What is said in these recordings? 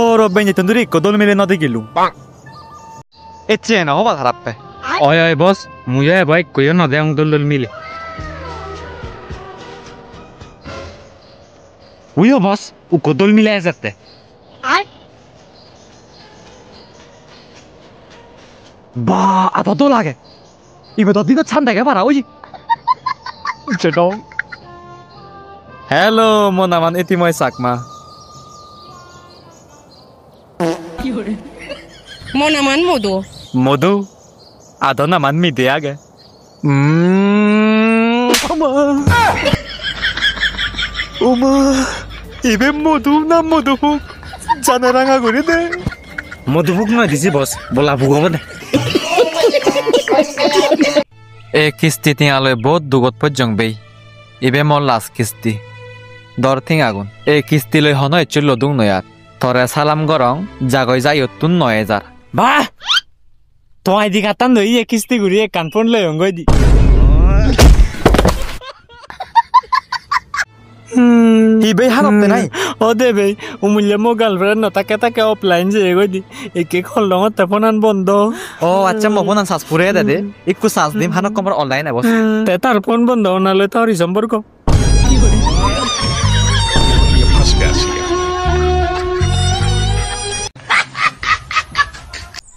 boro benye tanduri kodol mile nade gilu. Ecce na hoba harappe. Oi boss, muya bike koyo nade ang dol mile. Uyo boss, u kodol mile azate. Ba, ato dol age. Ibe to dito chanda ke para oji. Chedong. Hello, mo naman iti moy sakma. Mo naman modo. Modu. Ado naman mi diage. Oma. Ibe modu na modu huk. Janarang aguri de. Modu buk na disi boss, bola bugo mode. E kisti ting aloy bod dugot pojjong bei. Ibe mo las kisti. Dor ting agun. E kisti loy hono echullo dung noyat. Tore salam gorong jagoy jayotun 9000. Ba! To ai di katan doi e kisti guri e kanpon loy ongoi di. Ibe harap te nai. Ode bei, umulya mo girlfriend no take offline je egoi di. Eke khollong telefonan bondo. Oh, acha mo bonan sas pure dede. Ikku sas dim hano komar online e bos. Te tar phone bondo na le tori সম্পর্ক.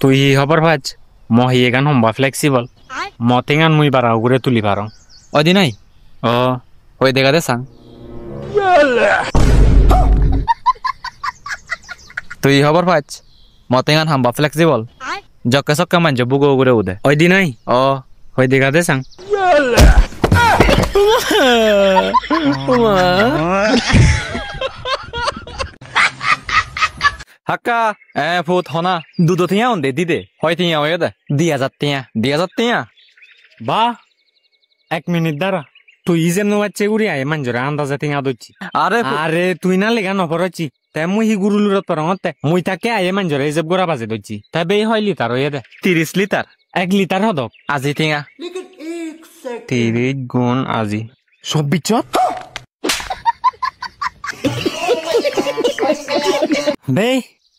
তুই খবর পাচ্ছ মহি again হম্বা flexible মতিঙান মুই বারা উগুরে তুলি পারং Odi nai. ও Hoi dega de sang. Tui খবর পাচ্ছ মতিঙান হাম্বা flexible. Jokke sokke manje bugo ugure ude. ওই দি নাই Oh, হই দেখা দে সাং Hakka, put hona. Dudo tiya onde dide. Hoi tiya oyede. 2000 tiya. 2000 tiya. বা এক মিনিট দাঁড়া তুই যেন বাচ্চা গুড়ি আয় মাঞ্জরে আন্দাজে টিঙা দচ্ছি Are আরে তুই না লেগা নপরছি তাই মুই হি গুরু লুরত পরঙতে মুই তাকে আয়ে মাঞ্জরে এই যে গোড়া বাজে দচ্ছি তাই বেই হয় লিটার হয়ে দে 30 liter. 1 লিটার হদক Azi tiya. 30 গুণ আজি সব বিচত বেই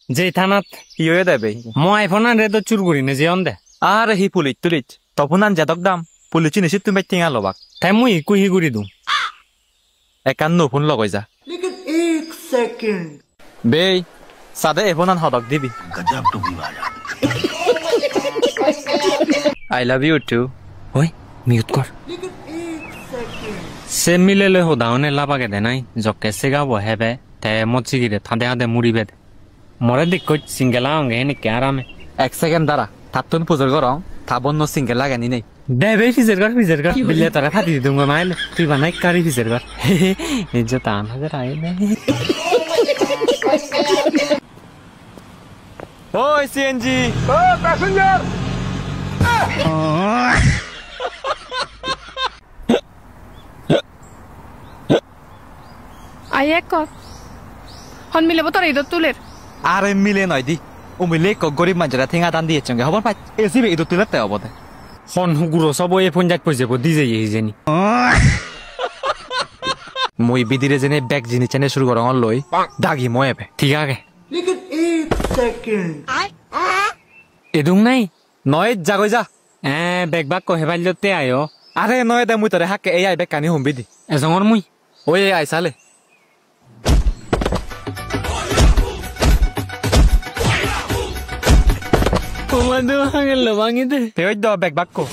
যে থানাত Yoyede be. মো আইফোন আনরে তো চুর করি না যে অন দে Are hi pulit tulit. Topunan jadok dam. Pulichi ni situ mek tiya lobak. তাই মুই ইকু হি গুড়ি দিম Ekan no phun logoi ja. लेकिन 1 second Bei. Sade eponan hodok dibi. गजब टू बाजा I love you too. ওই মিউট কর लेकिन 1 सेकंड সে মিলেলে হোদাওনে লাপাকে দে নাই জকে সেগাব হেবে তে মচিগিরে থাদে হাদে মুড়িবে দে মরে দেখ কই সিঙ্গেলা অঙ্গে হেনে কে আরামে 1 second dara. Tatun puzor gorong. Tabon no single lagi ni nei. দে বে ফিজের কর বিলে তোরা ফাটি দিদুম গো মাইলে তুই বানাই কারি ফিজের কর এই যে তান হাজার আই দে Oi CNG. আই এক কর হন মিলে বতর ইদত তুলের Are mile noi di. Umile ko gorib manjara thinga dan diye chonge. Hobor pat. Esibe idu tulate obode. হন হুগুরো সব এ ফোন যাক পয়সা কো দিজে এই jenny Moi bidire jene bag jini chene shuru gorong loi. Dagi moebe. ঠিক আছে लेकिन 1 second এদুম নাই Noi jagoi ja. বেগ বাক কো হেবাইলতে আয়ো Are noi da mui tore hakke AI bag kani humbidi. এজঙর মুই Oi AI sale. তোমাদের ভাঙেল ভাঙিতে Te oi do bag bakko.